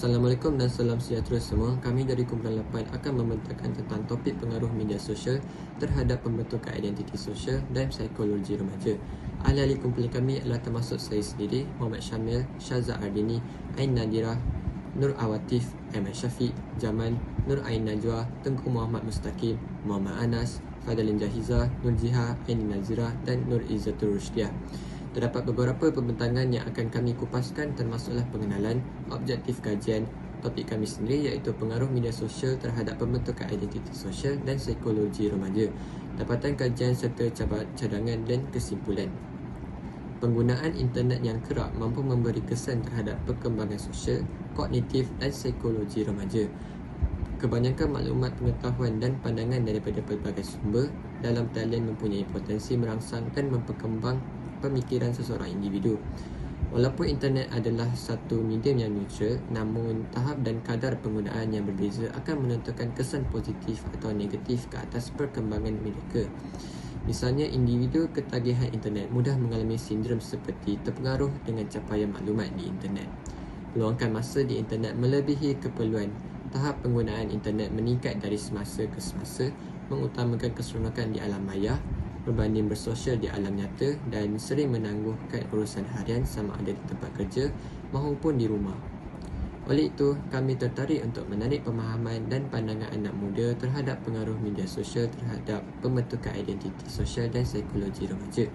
Assalamualaikum dan salam sejahtera semua. Kami dari Kumpulan 8 akan membentangkan tentang topik pengaruh media sosial terhadap pembentukan identiti sosial dan psikologi remaja. Ahli-ahli kumpulan kami adalah termasuk saya sendiri, Muhammad Syamil, Syazza Ardini, Ain Nadirah, Nur Awatif, Ahmad Syafiq, Jaman, Nur Ain Najwa, Tengku Muhammad Mustaqim, Muhammad Anas, Fadalin Jahiza, Nur Jiha, Ain Nazirah dan Nur Izzatul Rushdiah. Terdapat beberapa pembentangan yang akan kami kupaskan, termasuklah pengenalan, objektif kajian, topik kami sendiri iaitu pengaruh media sosial terhadap pembentukan identiti sosial dan psikologi remaja, dapatan kajian serta cadangan dan kesimpulan. Penggunaan internet yang kerap mampu memberi kesan terhadap perkembangan sosial, kognitif dan psikologi remaja. Kebanyakan maklumat, pengetahuan dan pandangan daripada pelbagai sumber dalam talian mempunyai potensi merangsang dan memperkembang pemikiran seseorang individu. Walaupun internet adalah satu medium yang neutral, namun tahap dan kadar penggunaan yang berbeza akan menentukan kesan positif atau negatif ke atas perkembangan mereka. Misalnya, individu ketagihan internet mudah mengalami sindrom seperti terpengaruh dengan capaian maklumat di internet. Luangkan masa di internet melebihi keperluan. Tahap penggunaan internet meningkat dari semasa ke semasa, mengutamakan keseronokan di alam maya berbanding bersosial di alam nyata dan sering menangguhkan urusan harian sama ada di tempat kerja maupun di rumah. Oleh itu, kami tertarik untuk menarik pemahaman dan pandangan anak muda terhadap pengaruh media sosial terhadap pembentukan identiti sosial dan psikologi remaja.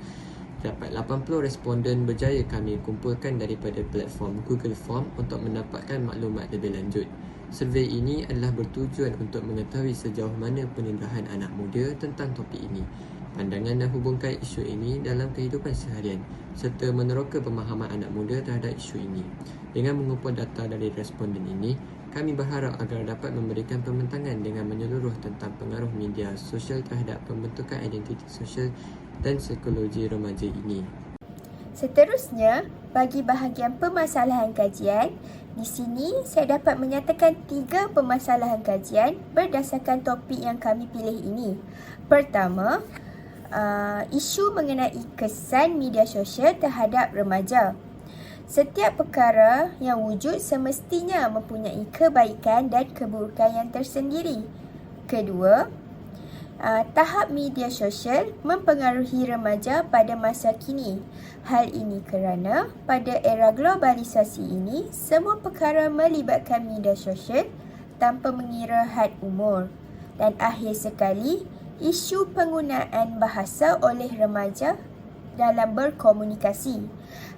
Terdapat 80 responden berjaya kami kumpulkan daripada platform Google Form untuk mendapatkan maklumat lebih lanjut. Survei ini adalah bertujuan untuk mengetahui sejauh mana penindahan anak muda tentang topik ini, pandangan dan hubungkan isu ini dalam kehidupan seharian, serta meneroka pemahaman anak muda terhadap isu ini. Dengan mengumpul data dari responden ini, kami berharap agar dapat memberikan pembentangan dengan menyeluruh tentang pengaruh media sosial terhadap pembentukan identiti sosial dan psikologi remaja ini. Seterusnya, bagi bahagian permasalahan kajian, di sini saya dapat menyatakan 3 permasalahan kajian berdasarkan topik yang kami pilih ini. Pertama, isu mengenai kesan media sosial terhadap remaja. Setiap perkara yang wujud semestinya mempunyai kebaikan dan keburukan yang tersendiri. Kedua, tahap media sosial mempengaruhi remaja pada masa kini. Hal ini kerana pada era globalisasi ini, semua perkara melibatkan media sosial tanpa mengira had umur. Dan akhir sekali, isu penggunaan bahasa oleh remaja dalam berkomunikasi.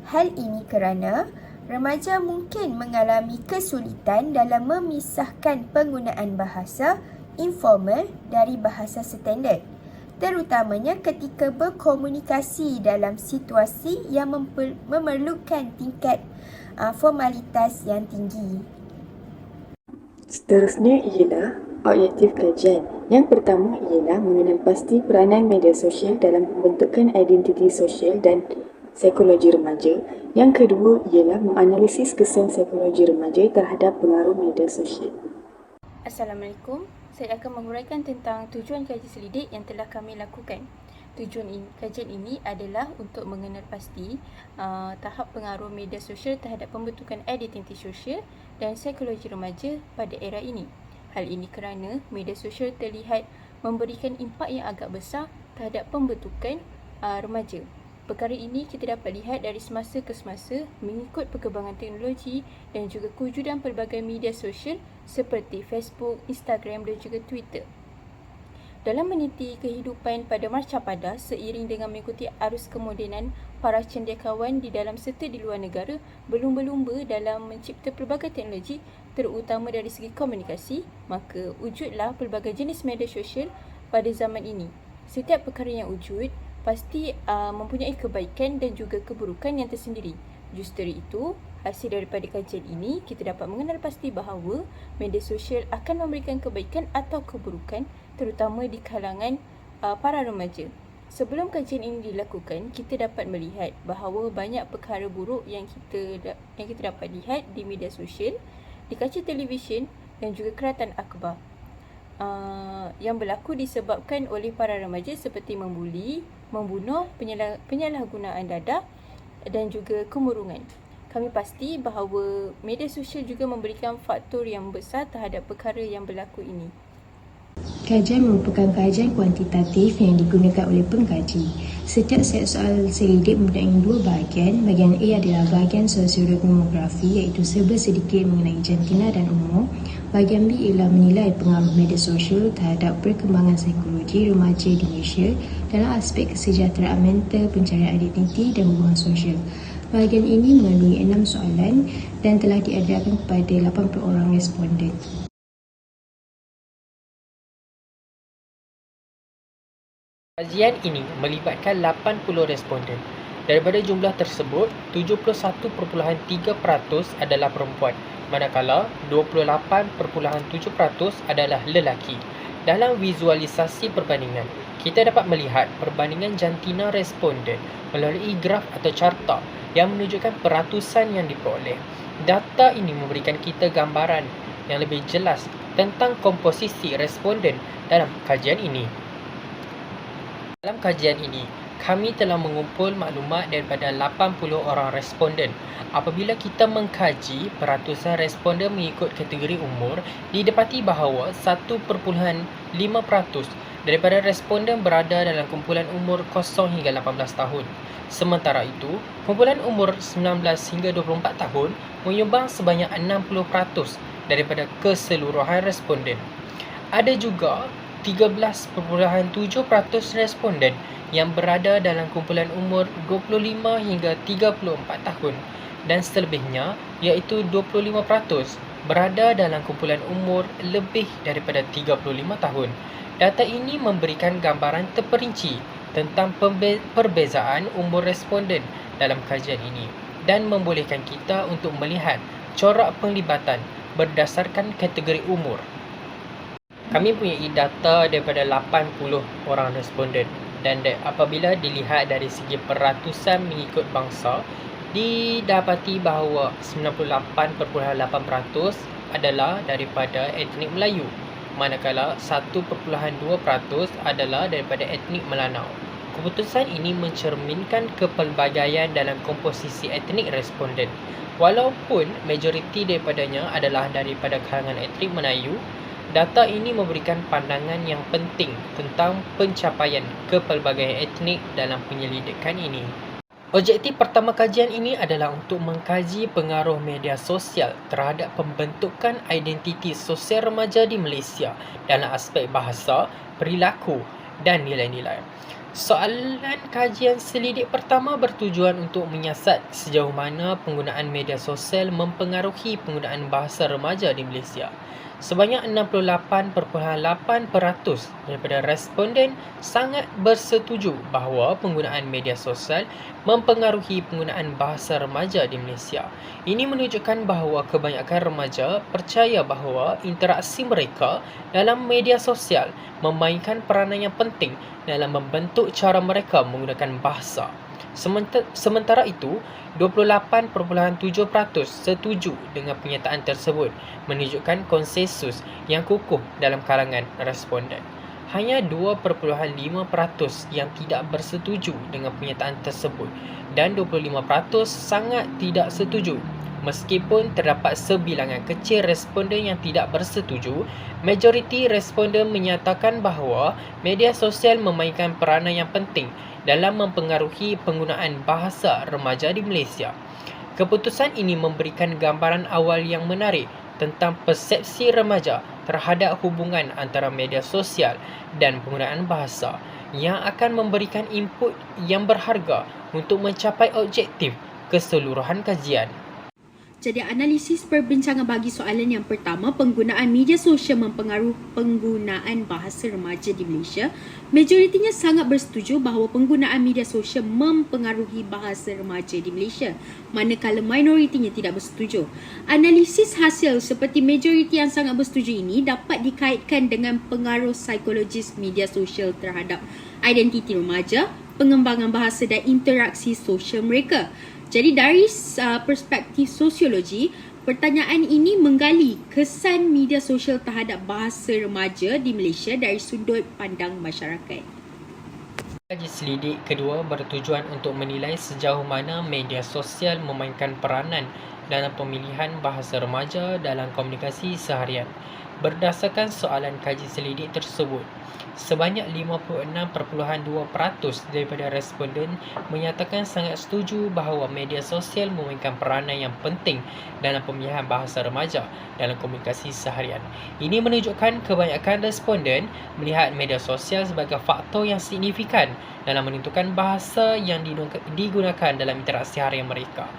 Hal ini kerana remaja mungkin mengalami kesulitan dalam memisahkan penggunaan bahasa informal dari bahasa standard, terutamanya ketika berkomunikasi dalam situasi yang memerlukan tingkat formalitas yang tinggi. Seterusnya ialah objektif kajian. Yang pertama ialah mengenal pasti peranan media sosial dalam pembentukan identiti sosial dan psikologi remaja. Yang kedua ialah menganalisis kesan psikologi remaja terhadap pengaruh media sosial. Assalamualaikum. Saya akan menguraikan tentang tujuan kaji selidik yang telah kami lakukan. Kajian ini adalah untuk mengenal pasti tahap pengaruh media sosial terhadap pembentukan identiti sosial dan psikologi remaja pada era ini. Hal ini kerana media sosial terlihat memberikan impak yang agak besar terhadap pembentukan remaja. Perkara ini kita dapat lihat dari semasa ke semasa mengikut perkembangan teknologi dan juga kewujudan pelbagai media sosial seperti Facebook, Instagram dan juga Twitter. Dalam meniti kehidupan pada marca pada seiring dengan mengikuti arus kemodenan, para cendekiawan di dalam serta di luar negara berlumba-lumba dalam mencipta pelbagai teknologi terutama dari segi komunikasi, maka wujudlah pelbagai jenis media sosial pada zaman ini. Setiap perkara yang wujud pasti mempunyai kebaikan dan juga keburukan yang tersendiri. Justru itu, hasil daripada kajian ini, kita dapat mengenal pasti bahawa media sosial akan memberikan kebaikan atau keburukan, terutama di kalangan para remaja. Sebelum kajian ini dilakukan, kita dapat melihat bahawa banyak perkara buruk yang kita dapat lihat di media sosial, di kaca televisyen dan juga keratan akhbar. Yang berlaku disebabkan oleh para remaja seperti membuli, membunuh, penyalahgunaan dadah dan juga kemurungan. kami pasti bahawa media sosial juga memberikan faktor yang besar terhadap perkara yang berlaku ini. Kajian merupakan kajian kuantitatif yang digunakan oleh pengkaji. Setiap set soal selidik mempunyai dua bahagian. Bahagian A adalah bahagian sosiodemografi iaitu serba sedikit mengenai jantina dan umur. Bahagian B ialah menilai pengaruh media sosial terhadap perkembangan psikologi remaja di Malaysia dalam aspek kesejahteraan mental, pencarian identiti dan hubungan sosial. Bahagian ini mengandungi 6 soalan dan telah diadakan kepada 80 orang responden. Kajian ini melibatkan 80 responden. Daripada jumlah tersebut, 71.3% adalah perempuan, manakala 28.7% adalah lelaki. Dalam visualisasi perbandingan, kita dapat melihat perbandingan jantina responden melalui graf atau carta yang menunjukkan peratusan yang diperoleh. Data ini memberikan kita gambaran yang lebih jelas tentang komposisi responden dalam kajian ini. Dalam kajian ini, kami telah mengumpul maklumat daripada 80 orang responden. Apabila kita mengkaji peratusan responden mengikut kategori umur, didapati bahawa 1.5% daripada responden berada dalam kumpulan umur 0 hingga 18 tahun. Sementara itu, kumpulan umur 19 hingga 24 tahun menyumbang sebanyak 60% daripada keseluruhan responden. Ada juga 13.7% responden yang berada dalam kumpulan umur 25 hingga 34 tahun dan selebihnya iaitu 25% berada dalam kumpulan umur lebih daripada 35 tahun. Data ini memberikan gambaran terperinci tentang perbezaan umur responden dalam kajian ini dan membolehkan kita untuk melihat corak penglibatan berdasarkan kategori umur. Kami punya data daripada 80 orang responden dan apabila dilihat dari segi peratusan mengikut bangsa, didapati bahawa 98.8% adalah daripada etnik Melayu, manakala 1.2% adalah daripada etnik Melanau. Keputusan ini mencerminkan kepelbagaian dalam komposisi etnik responden. Walaupun majoriti daripadanya adalah daripada kalangan etnik Melayu, data ini memberikan pandangan yang penting tentang pencapaian kepelbagaian etnik dalam penyelidikan ini. Objektif pertama kajian ini adalah untuk mengkaji pengaruh media sosial terhadap pembentukan identiti sosial remaja di Malaysia dalam aspek bahasa, perilaku dan nilai-nilai. Soalan kajian selidik pertama bertujuan untuk menyiasat sejauh mana penggunaan media sosial mempengaruhi penggunaan bahasa remaja di Malaysia. Sebanyak 68.8% daripada responden sangat bersetuju bahawa penggunaan media sosial mempengaruhi penggunaan bahasa remaja di Malaysia. Ini menunjukkan bahawa kebanyakan remaja percaya bahawa interaksi mereka dalam media sosial memainkan peranan yang penting dalam membentuk cara mereka menggunakan bahasa. Sementara itu, 28.7% setuju dengan pernyataan tersebut, menunjukkan konsensus yang kukuh dalam kalangan responden. Hanya 2.5% yang tidak bersetuju dengan pernyataan tersebut dan 25% sangat tidak setuju. Meskipun terdapat sebilangan kecil responden yang tidak bersetuju, majoriti responden menyatakan bahawa media sosial memainkan peranan yang penting dalam mempengaruhi penggunaan bahasa remaja di Malaysia. Keputusan ini memberikan gambaran awal yang menarik tentang persepsi remaja terhadap hubungan antara media sosial dan penggunaan bahasa yang akan memberikan input yang berharga untuk mencapai objektif keseluruhan kajian. Jadi analisis perbincangan bagi soalan yang pertama, penggunaan media sosial mempengaruhi penggunaan bahasa remaja di Malaysia. Majoritinya sangat bersetuju bahawa penggunaan media sosial mempengaruhi bahasa remaja di Malaysia, manakala minoritinya tidak bersetuju. Analisis hasil seperti majoriti yang sangat bersetuju ini dapat dikaitkan dengan pengaruh psikologis media sosial terhadap identiti remaja, pengembangan bahasa dan interaksi sosial mereka. Jadi dari perspektif sosiologi, pertanyaan ini menggali kesan media sosial terhadap bahasa remaja di Malaysia dari sudut pandang masyarakat. Kaji selidik kedua bertujuan untuk menilai sejauh mana media sosial memainkan peranan dalam pemilihan bahasa remaja dalam komunikasi seharian. Berdasarkan soalan kaji selidik tersebut, sebanyak 56.2% daripada responden menyatakan sangat setuju bahawa media sosial memainkan peranan yang penting dalam pemilihan bahasa remaja dalam komunikasi seharian. Ini menunjukkan kebanyakan responden melihat media sosial sebagai faktor yang signifikan dalam menentukan bahasa yang digunakan dalam interaksi harian mereka.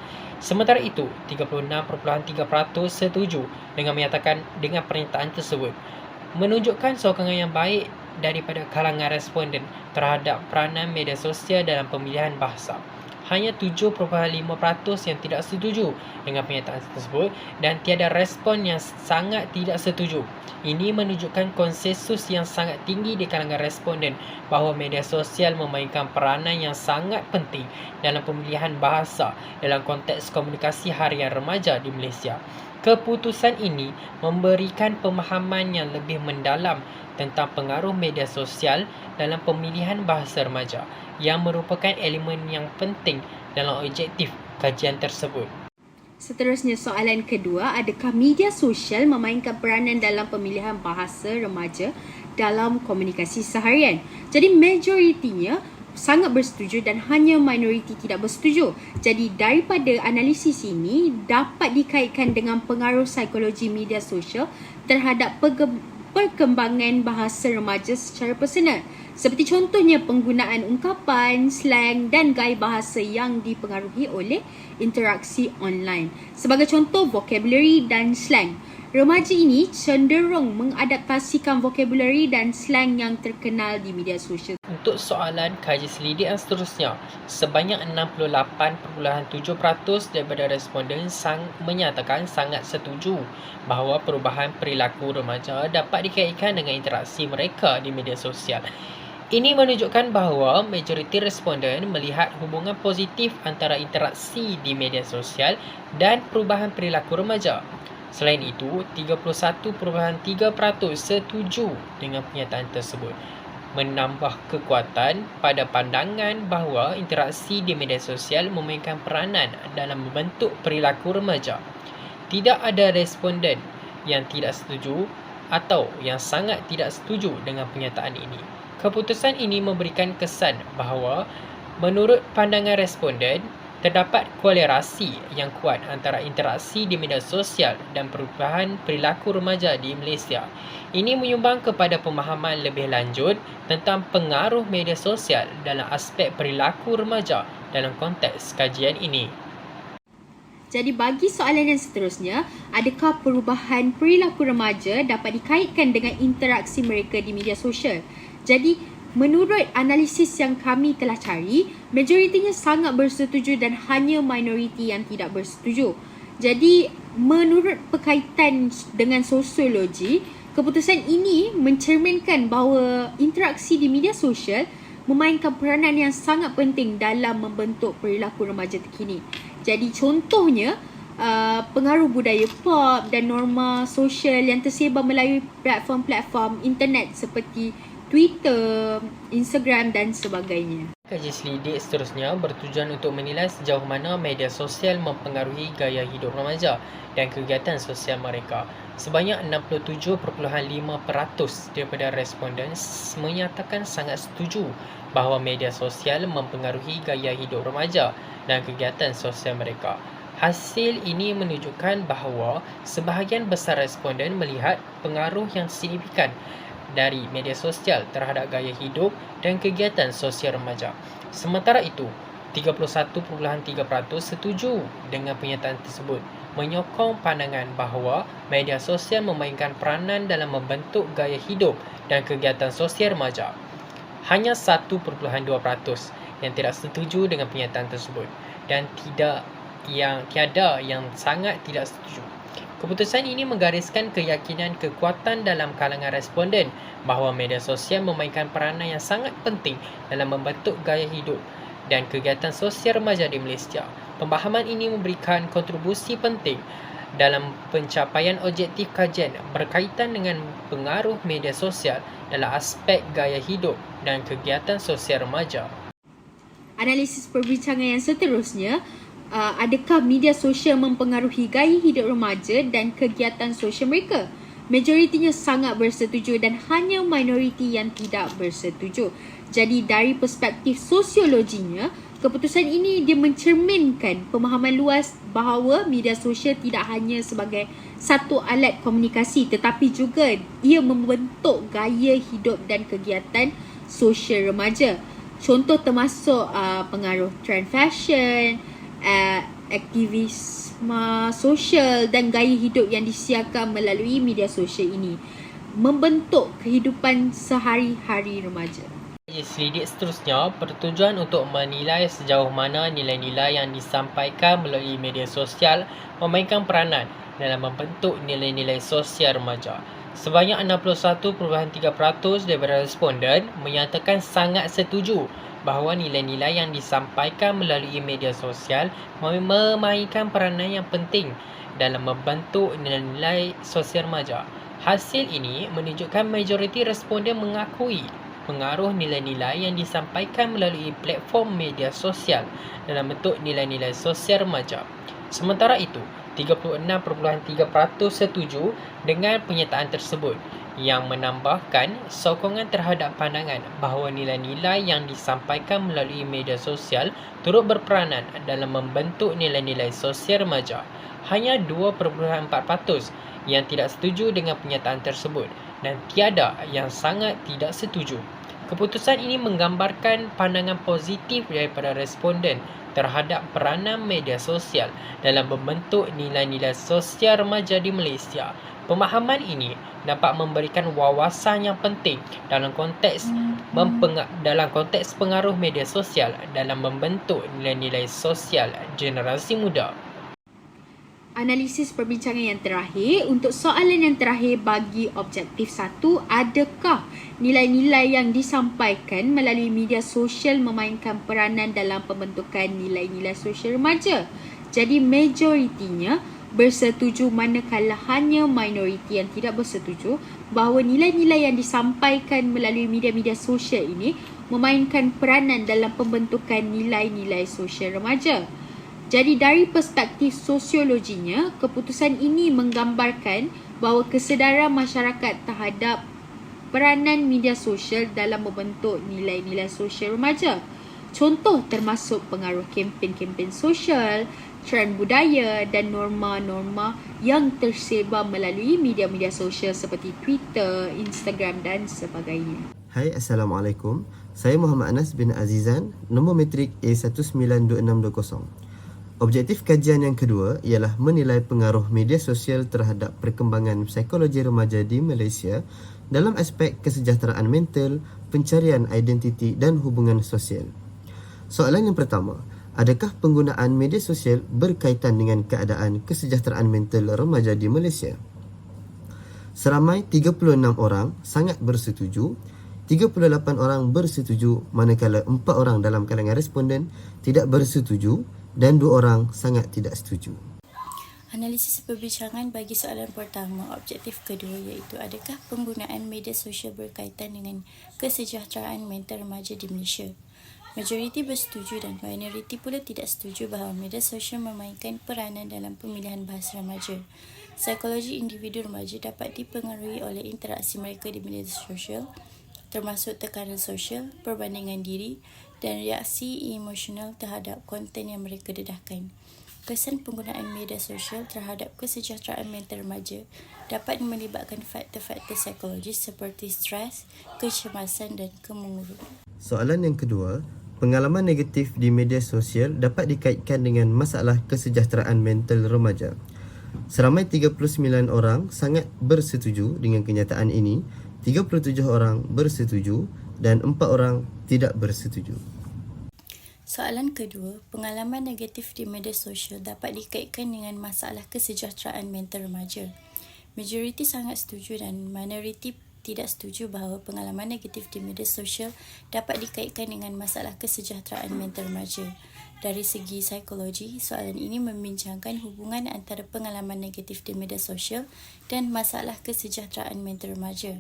Sementara itu, 36.3% setuju dengan pernyataan tersebut, menunjukkan sokongan yang baik daripada kalangan responden terhadap peranan media sosial dalam pemilihan bahasa. Hanya 7.5% yang tidak setuju dengan pernyataan tersebut dan tiada respon yang sangat tidak setuju. Ini menunjukkan konsensus yang sangat tinggi di kalangan responden bahawa media sosial memainkan peranan yang sangat penting dalam pemilihan bahasa dalam konteks komunikasi harian remaja di Malaysia. Keputusan ini memberikan pemahaman yang lebih mendalam tentang pengaruh media sosial dalam pemilihan bahasa remaja yang merupakan elemen yang penting dalam objektif kajian tersebut. Seterusnya, soalan kedua, adakah media sosial memainkan peranan dalam pemilihan bahasa remaja dalam komunikasi seharian? Jadi majoritinya sangat bersetuju dan hanya minoriti tidak bersetuju. Jadi daripada analisis ini dapat dikaitkan dengan pengaruh psikologi media sosial terhadap perkembangan bahasa remaja secara personal. Seperti contohnya penggunaan ungkapan, slang dan gaya bahasa yang dipengaruhi oleh interaksi online. Sebagai contoh, vocabulary dan slang. Remaja ini cenderung mengadaptasikan vocabulary dan slang yang terkenal di media sosial. Untuk soalan kaji selidik yang seterusnya, sebanyak 68.7% daripada responden menyatakan sangat setuju bahawa perubahan perilaku remaja dapat dikaitkan dengan interaksi mereka di media sosial. Ini menunjukkan bahawa majoriti responden melihat hubungan positif antara interaksi di media sosial dan perubahan perilaku remaja. Selain itu, 31.3% setuju dengan pernyataan tersebut, menambah kekuatan pada pandangan bahawa interaksi di media sosial memainkan peranan dalam membentuk perilaku remaja. Tidak ada responden yang tidak setuju atau yang sangat tidak setuju dengan pernyataan ini. Keputusan ini memberikan kesan bahawa menurut pandangan responden, terdapat kolerasi yang kuat antara interaksi di media sosial dan perubahan perilaku remaja di Malaysia. Ini menyumbang kepada pemahaman lebih lanjut tentang pengaruh media sosial dalam aspek perilaku remaja dalam konteks kajian ini. Jadi bagi soalan yang seterusnya, adakah perubahan perilaku remaja dapat dikaitkan dengan interaksi mereka di media sosial? Jadi, menurut analisis yang kami telah cari, majoritinya sangat bersetuju dan hanya minoriti yang tidak bersetuju. Jadi, menurut perkaitan dengan sosiologi, keputusan ini mencerminkan bahawa interaksi di media sosial memainkan peranan yang sangat penting dalam membentuk perilaku remaja terkini. Jadi, contohnya, pengaruh budaya pop dan norma sosial yang tersebar melalui platform-platform internet seperti Twitter, Instagram dan sebagainya. Kaji selidik seterusnya bertujuan untuk menilai sejauh mana media sosial mempengaruhi gaya hidup remaja dan kegiatan sosial mereka. Sebanyak 67.5% daripada responden menyatakan sangat setuju bahawa media sosial mempengaruhi gaya hidup remaja dan kegiatan sosial mereka. Hasil ini menunjukkan bahawa sebahagian besar responden melihat pengaruh yang signifikan dari media sosial terhadap gaya hidup dan kegiatan sosial remaja. Sementara itu, 31.3% setuju dengan pernyataan tersebut, menyokong pandangan bahawa media sosial memainkan peranan dalam membentuk gaya hidup dan kegiatan sosial remaja. Hanya 1.2% yang tidak setuju dengan pernyataan tersebut dan tiada yang sangat tidak setuju. Keputusan ini menggariskan keyakinan kekuatan dalam kalangan responden bahawa media sosial memainkan peranan yang sangat penting dalam membentuk gaya hidup dan kegiatan sosial remaja di Malaysia. Pemahaman ini memberikan kontribusi penting dalam pencapaian objektif kajian berkaitan dengan pengaruh media sosial dalam aspek gaya hidup dan kegiatan sosial remaja. Analisis perbincangan yang seterusnya, adakah media sosial mempengaruhi gaya hidup remaja dan kegiatan sosial mereka? Majoritinya sangat bersetuju dan hanya minoriti yang tidak bersetuju. Jadi dari perspektif sosiologinya, keputusan ini dia mencerminkan pemahaman luas bahawa media sosial tidak hanya sebagai satu alat komunikasi tetapi juga ia membentuk gaya hidup dan kegiatan sosial remaja. Contoh termasuk pengaruh trend fashion, aktivisme sosial dan gaya hidup yang disiarkan melalui media sosial ini membentuk kehidupan sehari-hari remaja. Selidik seterusnya bertujuan untuk menilai sejauh mana nilai-nilai yang disampaikan melalui media sosial memainkan peranan dalam membentuk nilai-nilai sosial remaja. Sebanyak 61.3% daripada responden menyatakan sangat setuju bahawa nilai-nilai yang disampaikan melalui media sosial memainkan peranan yang penting dalam membentuk nilai-nilai sosial remaja. Hasil ini menunjukkan majoriti responden mengakui pengaruh nilai-nilai yang disampaikan melalui platform media sosial dalam bentuk nilai-nilai sosial remaja. Sementara itu, 36.3% setuju dengan pernyataan tersebut yang menambahkan sokongan terhadap pandangan bahawa nilai-nilai yang disampaikan melalui media sosial turut berperanan dalam membentuk nilai-nilai sosial remaja. Hanya 2.4% yang tidak setuju dengan pernyataan tersebut dan tiada yang sangat tidak setuju. Keputusan ini menggambarkan pandangan positif daripada responden terhadap peranan media sosial dalam membentuk nilai-nilai sosial remaja di Malaysia. Pemahaman ini dapat memberikan wawasan yang penting dalam konteks pengaruh media sosial dalam membentuk nilai-nilai sosial generasi muda. Analisis perbincangan yang terakhir, untuk soalan yang terakhir bagi objektif 1, adakah nilai-nilai yang disampaikan melalui media sosial memainkan peranan dalam pembentukan nilai-nilai sosial remaja? Jadi majoritinya bersetuju, manakala hanya minoriti yang tidak bersetuju bahawa nilai-nilai yang disampaikan melalui media-media sosial ini memainkan peranan dalam pembentukan nilai-nilai sosial remaja. Jadi dari perspektif sosiologinya, keputusan ini menggambarkan bahawa kesedaran masyarakat terhadap peranan media sosial dalam membentuk nilai-nilai sosial remaja. Contoh termasuk pengaruh kempen-kempen sosial, trend budaya dan norma-norma yang tersebar melalui media-media sosial seperti Twitter, Instagram dan sebagainya. Hai, Assalamualaikum. Saya Muhammad Anas bin Azizan, nombor metrik A192620. Objektif kajian yang kedua ialah menilai pengaruh media sosial terhadap perkembangan psikologi remaja di Malaysia dalam aspek kesejahteraan mental, pencarian identiti dan hubungan sosial. Soalan yang pertama, adakah penggunaan media sosial berkaitan dengan keadaan kesejahteraan mental remaja di Malaysia? Seramai 36 orang sangat bersetuju, 38 orang bersetuju, manakala 4 orang dalam kalangan responden tidak bersetuju dan 2 orang sangat tidak setuju. Analisis perbincangan bagi soalan pertama, objektif kedua iaitu adakah penggunaan media sosial berkaitan dengan kesejahteraan mental remaja di Malaysia? Majoriti bersetuju dan minoriti pula tidak setuju bahawa media sosial memainkan peranan dalam pemilihan bahasa remaja. Psikologi individu remaja dapat dipengaruhi oleh interaksi mereka di media sosial, termasuk tekanan sosial, perbandingan diri dan reaksi emosional terhadap konten yang mereka dedahkan. Kesan penggunaan media sosial terhadap kesejahteraan mental remaja dapat melibatkan faktor-faktor psikologis seperti stres, kecemasan dan kemunguran. Soalan yang kedua, pengalaman negatif di media sosial dapat dikaitkan dengan masalah kesejahteraan mental remaja. Seramai 39 orang sangat bersetuju dengan kenyataan ini, 37 orang bersetuju dan 4 orang tidak bersetuju. Soalan kedua, pengalaman negatif di media sosial dapat dikaitkan dengan masalah kesejahteraan mental remaja. Majoriti sangat setuju dan minoriti tidak setuju bahawa pengalaman negatif di media sosial dapat dikaitkan dengan masalah kesejahteraan mental remaja. Dari segi psikologi, soalan ini membincangkan hubungan antara pengalaman negatif di media sosial dan masalah kesejahteraan mental remaja.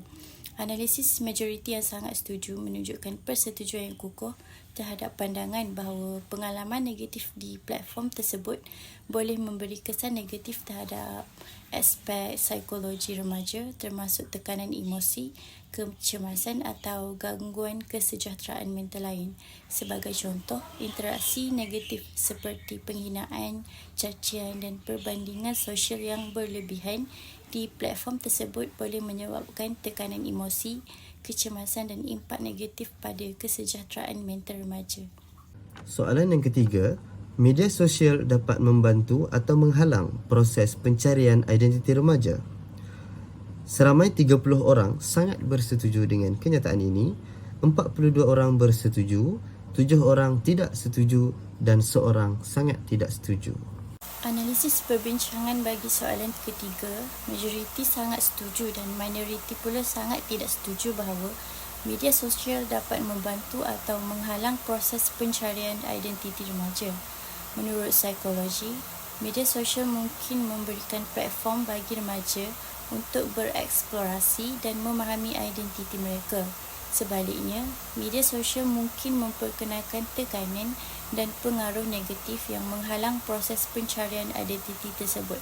Analisis majoriti yang sangat setuju menunjukkan persetujuan yang kukuh terhadap pandangan bahawa pengalaman negatif di platform tersebut boleh memberi kesan negatif terhadap aspek psikologi remaja termasuk tekanan emosi, kecemasan atau gangguan kesejahteraan mental lain. Sebagai contoh, interaksi negatif seperti penghinaan, cacian dan perbandingan sosial yang berlebihan di platform tersebut boleh menyebabkan tekanan emosi, kecemasan dan impak negatif pada kesejahteraan mental remaja. Soalan yang ketiga, media sosial dapat membantu atau menghalang proses pencarian identiti remaja. Seramai 30 orang sangat bersetuju dengan kenyataan ini, 42 orang bersetuju, 7 orang tidak setuju dan seorang sangat tidak setuju. Analisis perbincangan bagi soalan ketiga, majoriti sangat setuju dan minoriti pula sangat tidak setuju bahawa media sosial dapat membantu atau menghalang proses pencarian identiti remaja. Menurut psikologi, media sosial mungkin memberikan platform bagi remaja untuk bereksplorasi dan memahami identiti mereka. Sebaliknya, media sosial mungkin memperkenalkan tekanan dan pengaruh negatif yang menghalang proses pencarian identiti tersebut.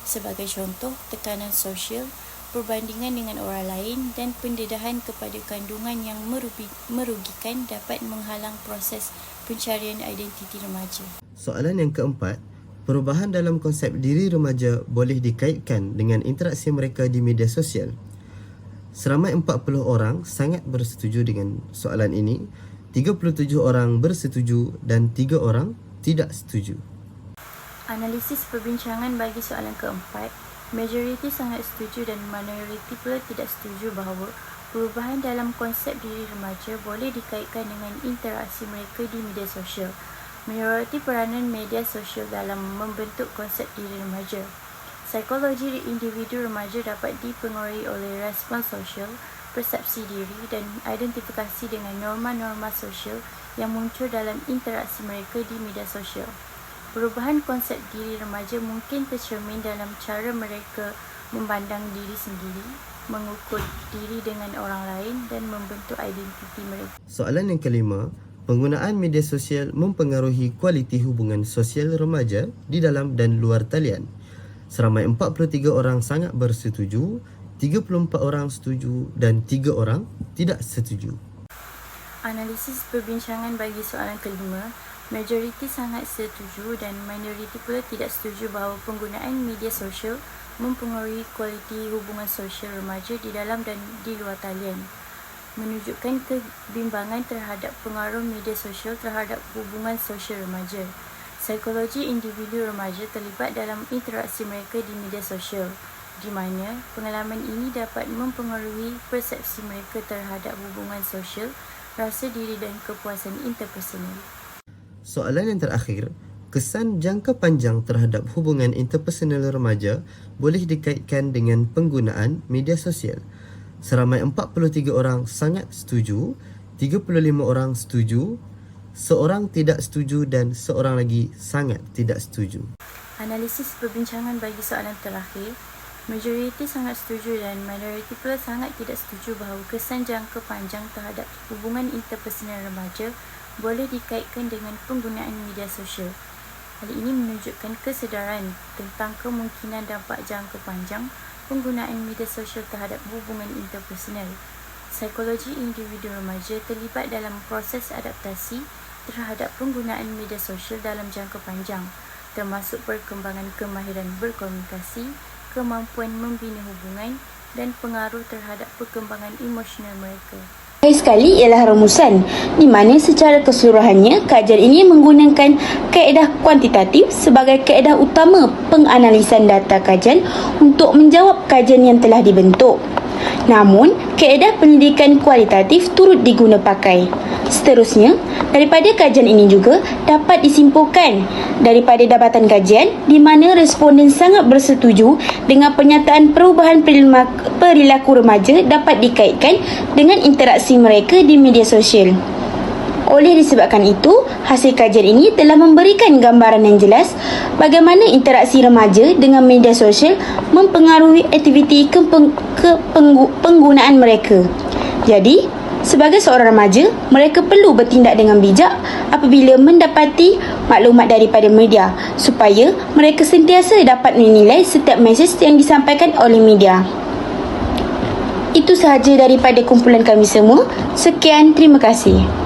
Sebagai contoh, tekanan sosial, perbandingan dengan orang lain dan pendedahan kepada kandungan yang merugikan dapat menghalang proses pencarian identiti remaja. Soalan yang keempat, perubahan dalam konsep diri remaja boleh dikaitkan dengan interaksi mereka di media sosial. Seramai 40 orang sangat bersetuju dengan soalan ini, 37 orang bersetuju dan 3 orang tidak setuju. Analisis perbincangan bagi soalan keempat, majoriti sangat setuju dan minoriti pula tidak setuju bahawa perubahan dalam konsep diri remaja boleh dikaitkan dengan interaksi mereka di media sosial. Menyoroti peranan media sosial dalam membentuk konsep diri remaja. Psikologi individu remaja dapat dipengaruhi oleh respon sosial, persepsi diri dan identifikasi dengan norma-norma sosial yang muncul dalam interaksi mereka di media sosial. Perubahan konsep diri remaja mungkin tercermin dalam cara mereka memandang diri sendiri, mengukur diri dengan orang lain dan membentuk identiti mereka. Soalan yang kelima, penggunaan media sosial mempengaruhi kualiti hubungan sosial remaja di dalam dan luar talian. Seramai 43 orang sangat bersetuju, 34 orang setuju dan 3 orang tidak setuju. Analisis perbincangan bagi soalan kelima, majoriti sangat setuju dan minoriti pula tidak setuju bahawa penggunaan media sosial mempengaruhi kualiti hubungan sosial remaja di dalam dan di luar talian, menunjukkan kebimbangan terhadap pengaruh media sosial terhadap hubungan sosial remaja. Psikologi individu remaja terlibat dalam interaksi mereka di media sosial, di mana pengalaman ini dapat mempengaruhi persepsi mereka terhadap hubungan sosial, rasa diri dan kepuasan interpersonal. Soalan yang terakhir, kesan jangka panjang terhadap hubungan interpersonal remaja boleh dikaitkan dengan penggunaan media sosial. Seramai 43 orang sangat setuju, 35 orang setuju, seorang tidak setuju dan seorang lagi sangat tidak setuju. Analisis perbincangan bagi soalan terakhir, majoriti sangat setuju dan minoriti pula sangat tidak setuju bahawa kesan jangka panjang terhadap hubungan interpersonal remaja boleh dikaitkan dengan penggunaan media sosial. Hal ini menunjukkan kesedaran tentang kemungkinan dampak jangka panjang penggunaan media sosial terhadap hubungan interpersonal. Psikologi individu remaja terlibat dalam proses adaptasi terhadap penggunaan media sosial dalam jangka panjang, termasuk perkembangan kemahiran berkomunikasi, kemampuan membina hubungan dan pengaruh terhadap perkembangan emosional mereka. Terakhir sekali ialah rumusan, di mana secara keseluruhannya kajian ini menggunakan kaedah kuantitatif sebagai kaedah utama penganalisan data kajian untuk menjawab kajian yang telah dibentuk. Namun, kaedah pendidikan kualitatif turut diguna pakai. Seterusnya, daripada kajian ini juga dapat disimpulkan daripada dapatan kajian di mana responden sangat bersetuju dengan pernyataan perubahan perilaku remaja dapat dikaitkan dengan interaksi mereka di media sosial. Oleh disebabkan itu, hasil kajian ini telah memberikan gambaran yang jelas bagaimana interaksi remaja dengan media sosial mempengaruhi aktiviti penggunaan mereka. Jadi, sebagai seorang remaja, mereka perlu bertindak dengan bijak apabila mendapati maklumat daripada media supaya mereka sentiasa dapat menilai setiap mesej yang disampaikan oleh media. Itu sahaja daripada kumpulan kami semua. Sekian, terima kasih.